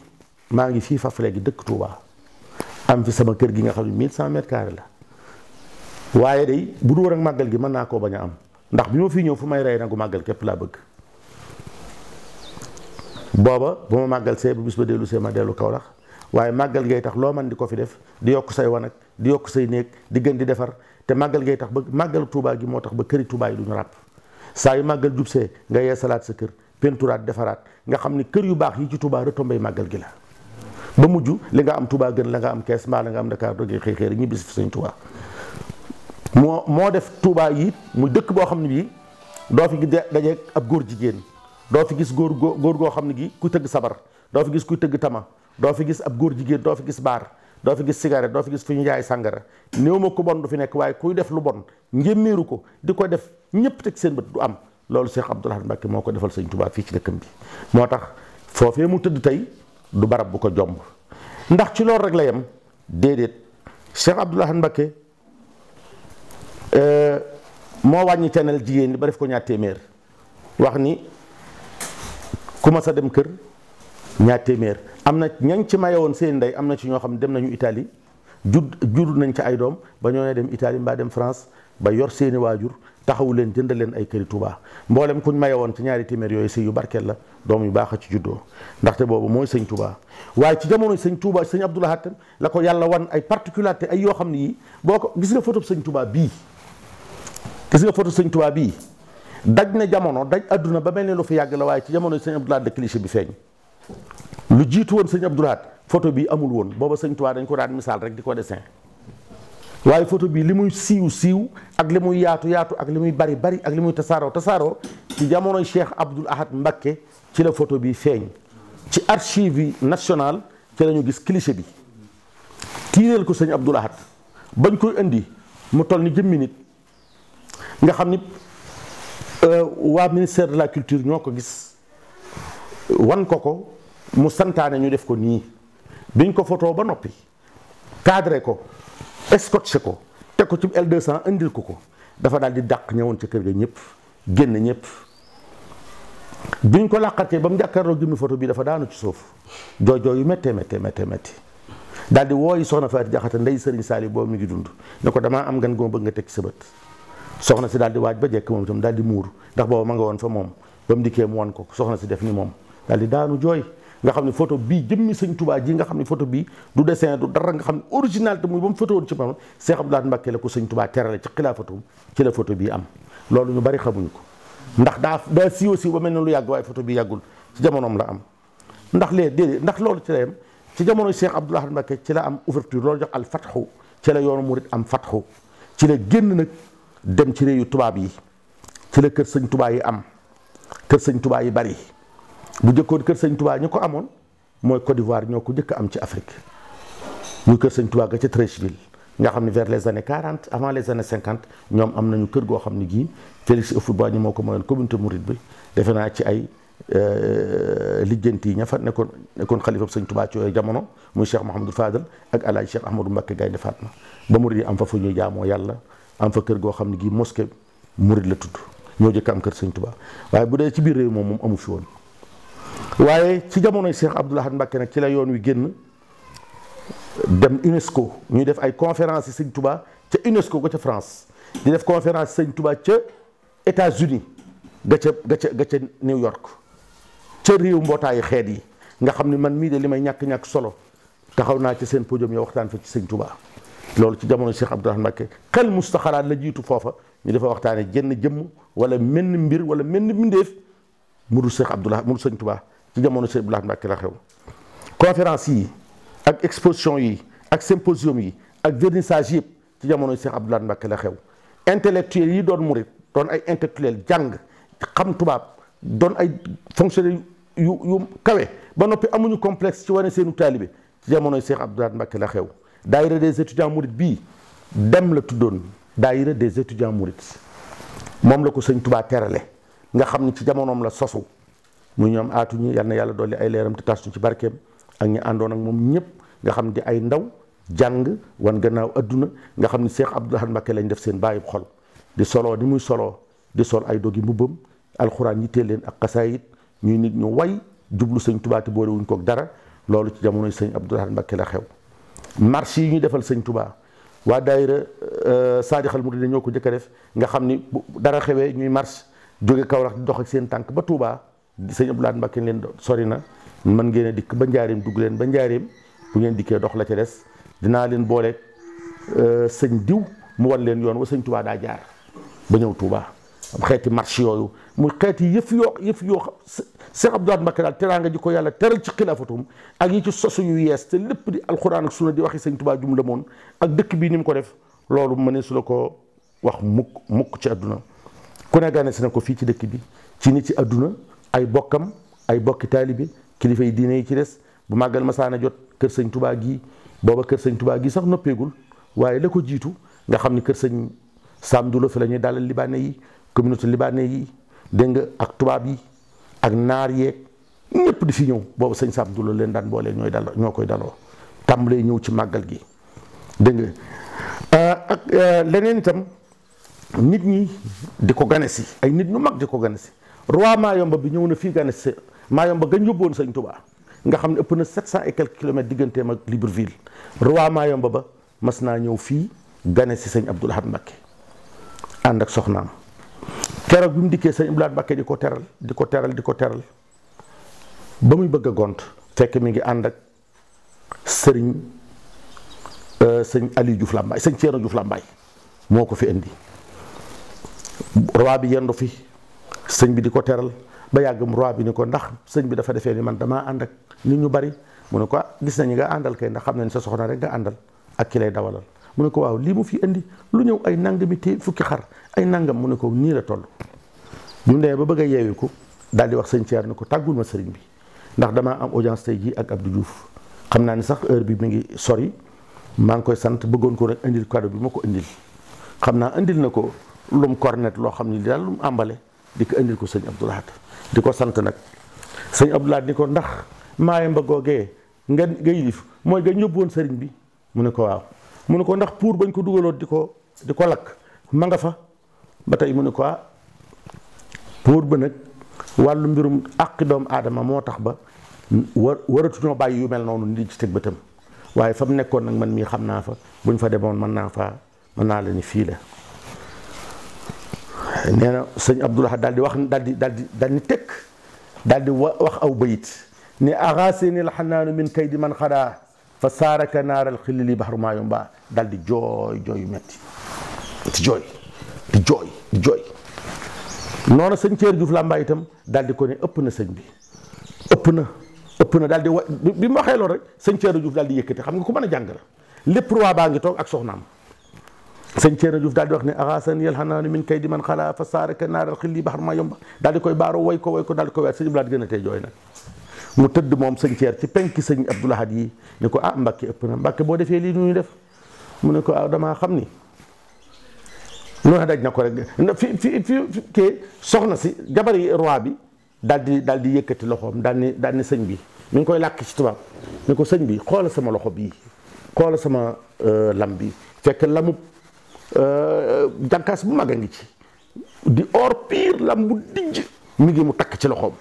maa ngi fii faf léegi dëkk Touba am fi sama kër gi nga xam ne 1100 mètres carrés la waaye de bu dul woon ak màggal gi mën naa koo bañ a am ndax bi ma fi ñëw fu may rey nagu màggal képp laa bëgg. booba bu ma màggal see bu bis ba dellu see ma dellu Kaolack waaye màggal ngay tax loo man di ko fi def di yokk say wanag di yokk say néeg di gën di defar te màggal ngay tax ba màggal Touba gi moo tax ba këri Touba yi du ñu ràpp saa yu màggal jub see nga yee salaat sa kër penturaat defaraat nga xam ni kër yu baax yi ci Touba retombé màggal gi la ba mujj li nga am Touba gën la nga am Kees mbaa la nga am Dakar dogee xëy xëy rek ñibbi si fi Sëñ Touba moo def Touba yi mu dëkk boo xam ne bii doo fi dajeeg ab góor jigéen doo fi gis góor goo xam ne gi ku tëgg sabar doo fi gis kuy tëgg tama doo fi gis ab góor jigéen doo fi gis baar doo fi gis cigarette doo fi gis fu ñu jaay sàngara néew ma ko bon du fi nekk waaye kuy def lu bon njéeméeru ko di ko def ñëpp teg seen bët du am loolu Cheikh Abdou Lahad Mbacké moo ko defal Sëñ Touba fii ci dëkkam bi moo tax foofee mu tëdd tey du barab bu ko jomb ndax ci loolu rek la yem déedéet Cheikh Abdou Lahad Mbacké moo wàññi canal jigéen ñi ba def ko ñaar téeméer wax ni ku ma sa dem kër ñaar téeméer am na ñañ ci mayewoon seen ndey am na ci ñoo xam ne dem nañu Italie jur nañ ca ay doom ba ñoo ne dem Italie mbaa dem France ba yor seeni waajur taxawu leen jëndal leen ay këri Touba mboolem kuñ mayewoon ci ñaari téeméer yooyu sëy yu barkeel la doom yu baax a ci juddoo ndaxte boobu mooy sëñ Touba waaye ci jamono sëñ Touba sëñ Abdou Lahad la ko yàlla wan ay particularité ay yoo xam ne yii boo ko gis nga photo sëñ Touba bii gis nga photo sëñ Touba bii daj na jamono daj adduna ba mel ne lu fi yàgg la waaye ci jamono sëñ Abdou Lahad de cliché bi feeñ lu jiitu woon sëñ Abdou Lahad photo bi amul woon booba sëñ Touba dañ ko daan misaal rek di ko dessin waaye photo bi li muy siiw ak li muy yaatu ak li muy bari ak li muy tasaaroo ci jamonoy Cheikh Abdou Lahad Mbacké ci la photo bi feeñ ci archive nationale ci la ñu gis cliché bi tiireel ko sëñ Abdou Lahad bañ koy indi mu toll ni jëmmi nit nga xam ni waa ministère de la culture ñoo ko gis wan ko mu santaane ñu def ko nii biñ ko photo ba noppi cadré ko scotché ko teg ko ci L200 indil ko dafa daal di dàq ñëwoon ca kër ga ñëpp génn ñëpp biñ ko làqatee ba mu jàkkaarloo jëmmi photo bi dafa daanu ci suuf jooy yu méttee daal di wooyi soxna Faati Jaxate ndey Sëriñ Saali boobu mi ngi dund ne ko damaa am gan goo bëgg nga teg ci sa bët soxna si daal di waaj ba jekk moom itam daal di muur ndax booba ma nga woon fa moom ba mu dikkee mu wan ko soxna si def ni moom daal di daanu jooy nga xam ne photo bii jëmmi sëñ Touba ji nga xam ne photo bii du dessin du dara nga xam ne originalité muy ba mu photo woon ci moom Cheikh Abdou Lahad Mbacké la ko sëñ Touba terale ci xilaafatum ci la photo bii am loolu ñu bari xamuñ ko ndax daa siiw ba mel ne lu yàgg waaye photo bi yàggul ci jamonoom la am ndax déedéet ndax loolu ci la yem ci jamono Cheikh Abdou Lahad Mbacké ci la am ouverture loolu jox al fatxu ci la yoonu murit am fatxu ci la génn nag dem ci réewu tubaab yi ci la kër sëñ Touba yi am kër sëñ Touba yi bari bu jëkkoon kër sëñ Touba ñu ko amoon mooy Côte d'Ivoire ñoo ko jëkk am ci Afrique muy kër sëñ Touba ga ca Treichville nga xam ne vers les années 40 avant les années 50 ñoom am nañu kër goo xam ne gii Félix Houphouët-Boigny moo ko mayoon communauté mouride bi defe naa ci ay lijjanti yi ña fa nekkoon xalifa sëñ Tuubaa ci yooyu jamono muy Cheikh Mouhamadou Fadal ak Alaaji Cheikh Ahmadou Mbacké Gaynde Fatma ba murid yi am fa fu ñuy jaamoo yàlla am fa kër goo xam ne gii mosquée murid la tudd ñoo jëkk am kër sëñ Tuubaa waaye bu dee ci biir réew moom amu fi woon. waaye ci jamonoy Cheikh Abdoul Ahad Mbacké nag ci la yoon wi génn dem UNESCO ñuy def ay conférence yi sëñ Tuubaa ca UNESCO ga ca France di def conférence sëñ Tuubaa ca États-Unis ga ca New York ca réew mbootaayu xeet yi nga xam ne man mii de li may ñàkk-ñàkk solo taxaw naa ci seen podium yi waxtaan fa ci sëñ Tuubaa loolu ci jamono Cheikh Abdoul Ahad Mbacké xel mustaxaraat la jiitu foofa ñu dafa waxtaane jenn jëmm wala menn mbir wala menn mbindeef mu dul Cheikh Abdoul Ahad mu dul sëñ Tuubaa ci jamono Cheikh Abdoul Ahad Mbacké la xew conférence yi ak exposition yi ak symposium yi ak vernissage yëpp ci jamono Cheikh Abdoul Ahad Mbacké la xew intellectuel yi doon murit doon ay intellectuel jàng xam tubaab doon ay fonctionnaire yu kawe ba noppi amuñu complexe ci wane seenu taalibe ci jamonoy Cheikh Abdoul Ahad Mbacké la xew daayira des étudiants mourides bii dem la tuddoon daayira des étudiants mourides moom la ko sëñ Tuubaa terale nga xam ni ci jamonoom la sosu mu ñoom aatuñu yal na yàlla dolli ay leeram te tas ñu ci barkeem ak ñi àndoon ak moom ñëpp nga xam di ay ndaw jàng wan gannaaw adduna nga xam ni Cheikh Abdoul Ahad Mbacké lañ def seen bàyyib xol di soloo ni muy soloo di sol ay dogi mbubbam alxuraan yitteel leen ak xasaayit ñuy nit ñu way jublu sëñ Tuubaa te boole wuñ koog dara loolu ci jamonoy sëñ Abdoul Ahad Mbacké la xew marche yi ñu defal sëñ Tuubaa waa daayira Saadixal Murid ñoo ko jëkk a def nga xam ni dara xewee ñuy marche jóge Kawlax di dox ak seen tànk ba Touba sëñ Abdoul Ahad Mbacké leen sori na mën ngeen a dikk ba njaareem dugg leen ba njaareem bu ngeen dikkee dox la ca des dinaa leen booleeg sëñ diw mu wan leen yoon wa sëñ Tuubaa daa jaar ba ñëw Touba am xeeti marche yooyu muy xeeti yëf yoo Cheikh Abdoul Ahad Mbacké daal teraanga ji ko yàlla teral ci xilaafatum ak yi ci sosu yu yees te lépp di alxuraan ak sunna di waxi sëñ Tuubaa jum la moon ak dëkk bii ni mu ko def loolu mënee su la ko wax mukk ci àdduna ku ne gane si na ko fii ci dëkk bi ci nit ci àdduna ay bokkam ay bokki taalibe kilifa yi diine yi ci des bu màggal masaana jot kër sëñ Tuubaa gii booba kër sëñ Tuubaa gii sax noppeegul waaye la ko jiitu nga xam ni kër sëñ Sam Dulo fi la ñuy dalal libaane yi communauté libaane yi dégg nga ak tubaab yi ak naar yeeg ñëpp di fi ñëw boobu sëñ Sam Dulo leen daan boole ñoo koy daloo tàmbalee ñëw ci màggal gi dégg nga ak leneen itam nit ñi di ko gane si ay nit ñu mag di ko gane si roi Mayomba bi ñëw na fii gane si Mayomba gañ yóbboon sëñ Tuubaa nga xam ne ëpp na 700 et quelques kilomètres digganteem ak Libreville roi Mayomba ba mas naa ñëw fii gane si sëñ Abdoul Ahad Mbacké ànd ak soxnaam keroog bi mu dikkee sëñ Abdoul Ahad Mbacké di ko teral ba muy bëgg a gont fekk mi ngi ànd ak sëñ Aliou Diouf Lambaye sëñ Thierno Diouf Lambaye moo ko fi indi roi bi yendu fi sëñ bi di ko teral ba yàgg mu roi bi ni ko ndax sëñ bi dafa defee ni man damaa ànd ak nit ñu bari mu ne ko gis nañu nga àndal kay ndax xam nañ sa soxna rek nga àndal ak ki lay dawalal mu ne ko waaw lii mu fi indi lu ñëw ay nangami fukki xar ay nangam mu ne ko nii la toll bi mu demee ba bëgg a yeewi ko daal di wax sëñ Thierno ni ko tàggul ma sëriñ bi ndax damaa am audience tey jii ak Abdou Diouf xam naa ni sax heure bi mi ngi sori maa ngi koy sant bëggoon ko rek indil cadeau bi ma ko indil xam naa indil na ko lum cornet loo xam ni daal lum àmbale di ko indil ko sëñ Abdoul Ahad di ko sant nag sëñ Abdoul Ahad ni ko ndax Mayomba googee nga yilif mooy nga ñóbboon sëriñ bi mu ne ko waaw mu ne ko ndax pour bañ ko dugaloon di ko lakk ma nga fa ba tey mu ne ko pour ba nag wàllu mbirum àqi doomu aadama moo tax ba waratuñoo bàyyi yu mel noonu nit ci teg bëtam waaye fa mu nekkoon nag man mii xam naa fa buñ fa demoon mën naa la ni fii la nee na sëñ Abdoul Ahad daal di wax daal di tekk daal di wax aw bayit ni axaasini alxanaanu min kaydi man xadaa fa saaraka naaral xilili baxru Mayomba daal di jooy yu metti di jooy noonu sëñ Thierno Diouf Lambaye itam daal di ko ne ëpp na sëñ bi ëpp na daal di bi mu waxee loolu rek sëñ Thierno Diouf daal di yëkkati xam nga ku mën a jàng la lépp roi baa ngi toog ak soxnaam sëñ Thierno Diouf daal di wax ne axaasani alxanaanu min kaydi man xalaa fa saaraka naaral xilili baxru Mayomba daal di koy baaro way ko daal di koy weer sëñ Abdoul Ahad gën a tey jooy nag mu tëdd moom sëñ Thierno ci penki sëñ Abdoul Ahad yi ni ko Mbacké ëpp na Mbacké boo defee lii nu ñuy def mu ne ko damaa xam ni lu ne daj na ko rek fi kii soxna si jabar yi roi bi daal di yëkkati loxoom daal ni sëñ bi mi ngi koy làkk ci tubaab ni ko sëñ bi xoola sama loxo bii xoola sama lam bi fekk lamu jànkaas bu mag a ngi ci di or pire lam bu dijj mi ngi mu takk ci loxoom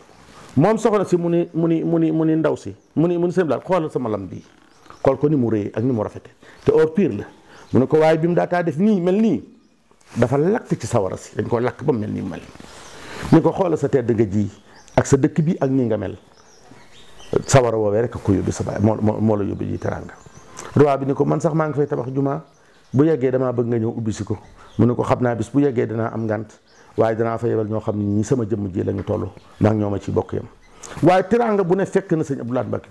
moom soxna si mu ni ndaw si mu ni sëñ bi xoolal sama lam bii xool ko ni mu rëy ak ni mu rafete te or pire la mu ne ko waaye bi mu daataa def nii mel nii dafa lakk ci sawara si dañ ko lakk ba mu mel nii mel ni ko xoolal sa tedd nga ji ak sa dëkk bi ak nii nga mel sawara woowee rek ko yóbbi sa baay moo la yóbbi ji teranga roi bi ni ko man sax maa ngi fay tabax jumaa bu yeggee damaa bëgg nga ñëw ubbi si ko mu ne ko xam naa bis bu yeggee danaa am ngànt waaye danaa fa yebal ñoo xam ne ñi sama jëmm ji la ñu toll ndax ñoo ma ci bokk yam waaye teranga bu ne fekk na sëñ Abdou Lahad Mbacké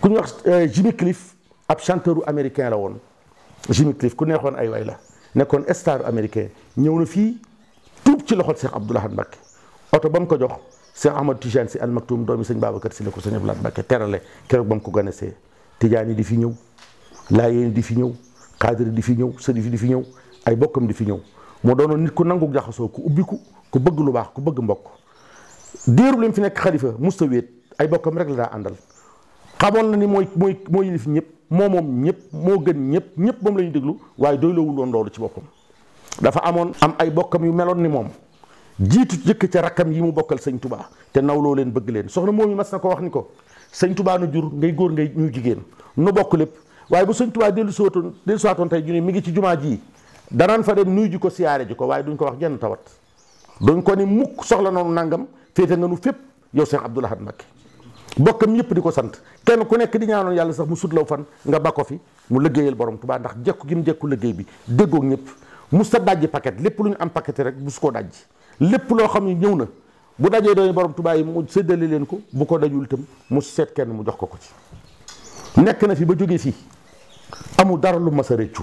ku ñu wax Jimmy Cliff ab chanteur américain la woon Jimmy Cliff ku neexoon ay way la nekkoon star américain ñëw na fii tuub ci loxol Cheikh Abdou Lahad Mbacké oto ba mu ko jox Cheikh Ahmad Tijane si Al Maktoum doomi sëñ Babacar si la ko sëñ Abdou Lahad Mbacké terale keroog ba mu ko ganesee Tijaan yi di fi ñëw Laayeen di fi ñëw Xaadir di fi ñëw Sërif di fi ñëw ay bokkam di fi ñëw moo doonoon nit ku nangu jaxasoo ku ubbiku ku bëgg lu baax ku bëgg mbokk diirub li mu fi nekk xalifa musta wéet ay bokkam rek la daa àndal xamoon na ni mooy yilif ñëpp moom ñëpp moo gën ñëpp moom la ñu déglu waaye doy loowul woon loolu ci boppam dafa am ay bokkam yu meloon ni moom jiitu jëkk ca rakkam yi mu bokkal sëñ Touba te nawloo leen bëgg leen soxna moom yi mas na ko wax ni ko sëñ Touba nu jur ngay góor ngay ñu jigéen nu bokk lépp waaye bu sëñ Touba dellu siwaatoon tey ju ne mi ngi ci jumaa ji danaan fa dem nuyu ji ko siyaare ji ko waaye duñ ko wax genn tawat duñ ko ni mukk soxla noonu nangam féete nga nu fépp yow Cheikh Abdou Lahad Mbacké bokkam yëpp di ko sant kenn ku nekk di ñaanoon yàlla sax mu sutlaw fan nga ba ko fi mu liggéeyal borom Touba ndax jekku gi mu jekku liggéey bi déggoog ñëpp mu sa dajji paquet lépp lu ñu am paquet rek bu su koo dajji lépp loo xam ne ñëw na bu dajee doon borom Touba yi mu séddale leen ko bu ko dajul itam mu seet kenn mu jox ko ci nekk na fi ba jógee fii amul dara lu mas a rëccu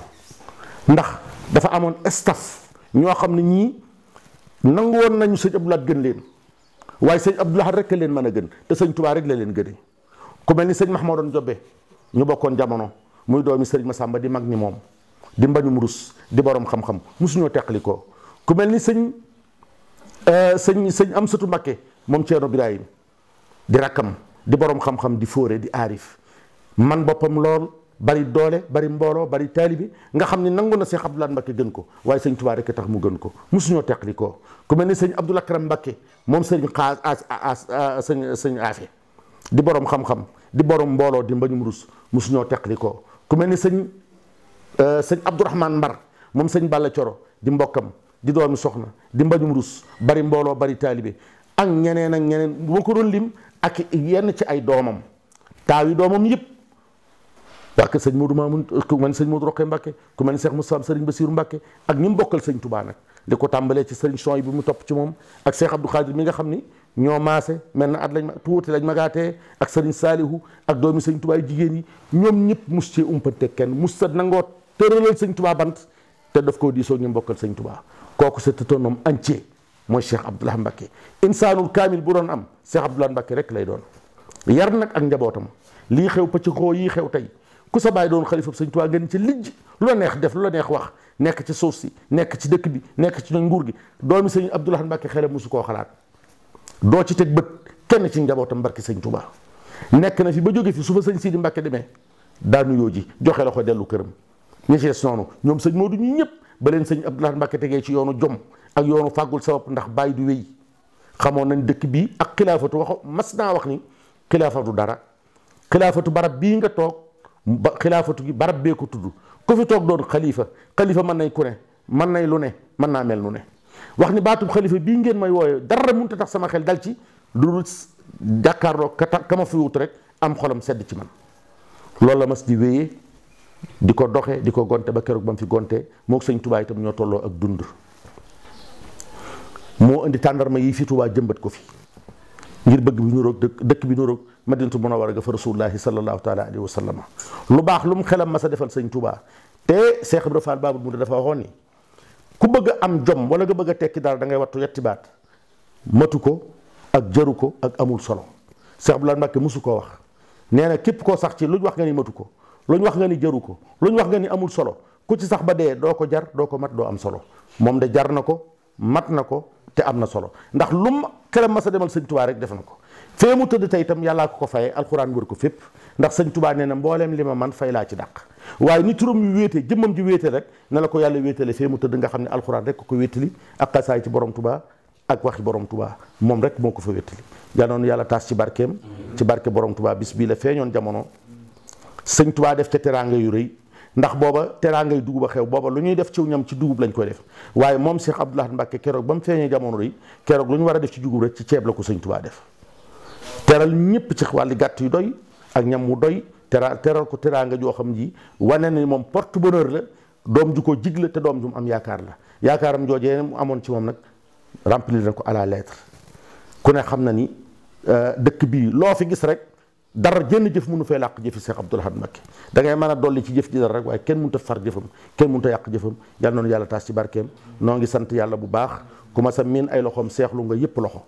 ndax dafa amoon staff ñoo xam ne ñii nangu woon nañu sëñ Abdou Lahad gën leen waaye sëñ Abdou Lahad rek leen mën a gën te sëñ Touba rek la leen gënee ku mel ni sëñ Mahmoudoon Jobbe ñu bokkoon jamono muy doomi sëriñ Massamba di mag ni moom di mbañum rus di borom xam-xam mosuñoo teqali ko ku mel ni sëñ Amsatu Mbacké moom Ceerno Birahim di rakkam di borom xam-xam di fóore di aarif man boppam lool bari doole bari mbooloo bari taalibi nga xam ne nangu na Cheikh Abdou Lahad Mbacké gën ko waaye sëñ Touba rek tax mu gën ko mosuñoo teqali ko ku mel ni sëñ Abdoul Akram Mbacké moom sëriñ sëñ Afe di borom xam-xam di borom mbooloo di mbañum rus mosuñoo teqali ko ku mel ni sëñ Abdourahmane Mbar moom sëñ Balla Coro di mbokkam di doomi soxna di mbañum rus bari mbooloo bari taalibe ak ñeneen bu ma ko doon lim ak yenn ci ay doomam taaw yi doomam yëpp waa kër sëñ Modou Mamoun ku mel ni sëñ Modou Rokhaya Mbacké ku mel ni Cheikh Moussa sëriñ Bassirou Mbacké ak ñi mu bokkal sëñ Touba nag di ko tàmbalee ci sëriñ Son yi bi mu topp ci moom ak Cheikh Abdou Khadir mi nga xam ni ñoo maase mel na at lañ tuuti lañ magaatee ak sëriñ Saalihu ak doomi sëñ Touba yu jigéen yi ñoom ñëpp mus cee umpante kenn mus sa nangoo tëralal sëñ Touba bant te daf koo diisoo ñu bokkal sëñ Touba kooku c'est un homme entier mooy Cheikh Abdou Lahad Mbacké insaanul kaamil bu doon am Cheikh Abdou Lahad Mbacké rek lay doon yar nag ak njabootam lii xew pëcc xoo yii xew tey ku sa bàyyi doon xalifa sëñ Touba ngeen ci lijj lu la neex def lu la neex wax nekk ci suuf si nekk ci dëkk bi nekk ci nguur gi doomi sëñ Abdou Lahad Mbacké xelam mosu koo xalaat doo ci teg bët kenn ci njabootam barki sëñ Touba nekk na fi ba jóge fi su fa sëñ Sidi Mbacké demee daa nuyoo ji joxe la ko dellu këram ñi ci des noonu ñoom sëñ Modou ñi ñëpp ba leen sëñ Abdou Lahad Mbacké tegee ci yoonu jom ak yoonu fàggul sa bopp ndax bàyyi du wéy xamoon nañ dëkk bii ak xilaafatu mas naa wax ni xilaafatu dara xilaafatu barab bii nga toog ba xilaafatu gi barab bee ko tudd ku fi toog doon xalifa mën nañ ku ne mën nay lu ne mën naa mel nu ne wax ni baatub xalifa bii ngeen may wooye dara mënut a tax sama xel dal ci lu dul jàkkaarloo ka ma fi wut rek am xolam sedd ci man loolu la mas di wéyee di ko doxee di ko gonte ba keroog ba mu fi gontee moo sëñ Touba itam ñoo tolloo ak dund moo indi tàndarma yi fi Touba jëmbat ko fi ngir bëgg bi nuroog dëkk bi nuroog Madinatu Munawwara ga fa rasulullahi sallallahu taala alayhi wa sallam lu baax lu mu xelam ma sa defal sëñ Touba te Cheikh Ibra Fall Babul Mourid dafa waxoon ni ku bëgg a am jom wala nga bëgg a tekki dara da ngay wattu yetti baat matu ko ak jaru ko ak amul solo Cheikh Abdou Lahad Mbacké mosu koo wax nee na képp koo sax ci luñ wax nga ni matu ko luñ wax nga ni jaru ko luñ wax nga ni amul solo ku ci sax ba dee doo ko jar doo ko mat doo am solo moom de jar na ko mat na ko te am na solo ndax lum xelam ma sa demal sëñ Tuubaa rek def na ko fee mu tëdd tey itam yàllaa ko fayee alxuraan wër ko fépp ndax sëñ Tuubaa nee na mbooleem li ma man fay laa ci dàq waaye ni turam yu wéetee jëmmam ji wéete rek na la ko yàlla wéetale fee mu tëdd nga xam ne alxuraan rek ko wéetali ak xasaay ci borom Tuubaa ak waxi borom Tuubaa moom rek moo ko fa wéttali yal noonu yàlla taas ci barkeem ci barke borom Tuubaa bis bii la feeñoon jamono sëñ Tuubaa def ca teraanga yu rëy ndax booba teraangay dugub a xew booba lu ñuy def ci ñam ci dugub lañ koy def waaye moom Cheikh Abdoul Ahad Mbacké keroog ba mu feeñee jamono rëy keroog lu ñu war a def ci dugub rek ci ceeb la ko sëñ Tuubaa def teral ñëpp ci wàlli gàtt yu doy ak ñam mu doy teral ko teraanga joo xam ji wane ni moom porte bonheur la doom ju ko jig la te doom ju mu am yaakaar la yaakaaram joojee mu amoon ci moom nag remplir na ko à la lettre ku ne xam na ni dëkk bii loo fi gis rek dara jënn jëf mënu fee làq jëfi Cheikh Abdoul Ahad Mbacké da ngay mën a dolli ci jëf ji dara rek waaye kenn mënut a far jëfam kenn mënut a yàq jëfam yàlla noonu yàlla taas ci barkeem noo ngi sant yàlla bu baax ku ma sa miin ay loxoom seexlu nga yëpp loxo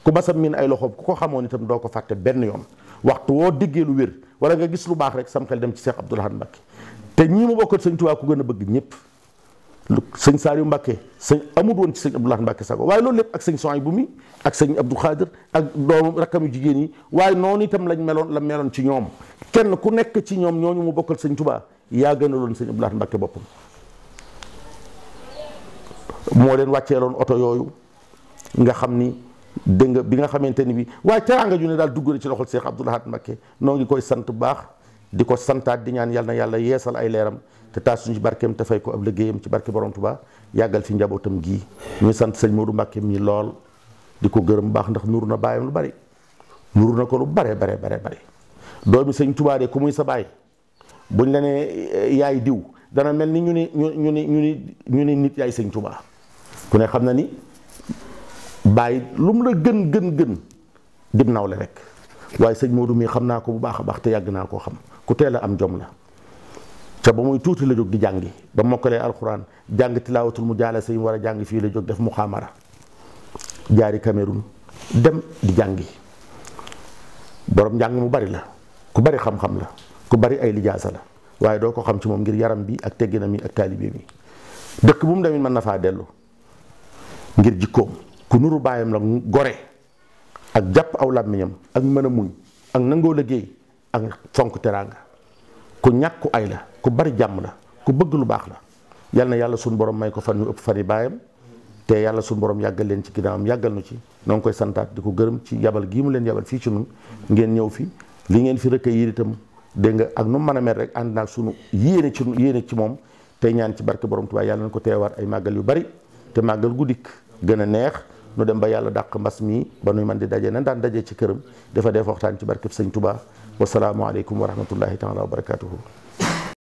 ku ma sa miin ay loxoom ku ko xamoon itam doo ko fàtte benn yoon waxtu woo diggee lu wér wala nga gis lu baax rek sam xel dem ci Cheikh Abdoul Ahad Mbacké te ñii mu bokkat sëñ Tuubaa ku gën a bëgg ñëpp sëñ Saliou Mbacké sëñ amut woon ci sëñ Abdoul Ahad Mbacké sago waaye loolu lépp ak sëñ Souhaïbou bu mi ak sëñ Abdou Khadir ak doomu rakkam yu jigéen yi waaye noonu itam la meloon ci ñoom kenn ku nekk ci ñoom ñooñu mu bokkal sëñ Tuubaa yaa gën a loon sëñ Abdoul Ahad Mbacké boppam moo leen wàcceeloon oto yooyu nga xam ni dégg nga bi nga xamante ni bi waaye teraanga ju ne daal dugg na ci loxol Cheikh Abdoul Ahad Mbacké noo ngi koy sant bu baax di ko santaat di ñaan yàlla na yàlla yeesal ay leeram te taas suñu ci barkeem te fay ko ab liggéeyam ci barke borom Tuubaa yàggal fi njabootam gii ñu sant sëñ Modou Mbacké mi lool di ko gërëm baax ndax nuru na baayam lu bari nuru na ko lu bare doomi sëñ Tuubaa de ku muy sa baay buñ la ne yaay diw dana mel ni ñu ni nit yaay sëñ Tuubaa ku ne xam na ni baay lu mu la gën dim nawle rek waaye sëñ Modou mii xam naa ko bu baax a baax te yàgg naa koo xam ku teel a am jom la ca ba muy tuuti la jóg di jàngi ba mokkalee alxuraan jàng tilaawatul mu jaale say war a jàng fii la jóg def muxaamara jaari Cameroun dem di jàngi borom njàng mu bari la ku bari xam-xam la ku bari ay lijaasa la waaye doo ko xam ci moom ngir yaram bi ak tegginam yi ak taalibe mi dëkk bu mu demit mën na faa dellu ngir jikkoom ku nuru baayam la gore ak jàpp aw làmmiñam ak mën a muñ ak nangoo liggéey ak fonk teraanga ku ñàkku ay la ku bari jàmm la ku bëgg lu baax la yal na yàlla suñu borom may ko fan yu ëpp fan yi baayam te yàlla suñu borom yàggal leen ci ginnaawam yàggal nu ci noo ngi koy santaat di ko gërëm ci yabal gii mu leen yabal fii ci nun ngeen ñëw fi li ngeen fi recueillir itam dégg nga ak nu mën a mel rek ànd naag sunu yéene ci moom tey ñaan ci barke borom Tuubaa yàlla na ko teewaat ay màggal yu bari te màggal gu dikk gën a neex nu dem ba yàlla dàq mbas mii ba nuy man di daje nan daan daje ci këram dafa def waxtaan ci barkeb sëñ Tuubaa wasalaamu aleykum wa rahmatullahi taala wa barakatuhu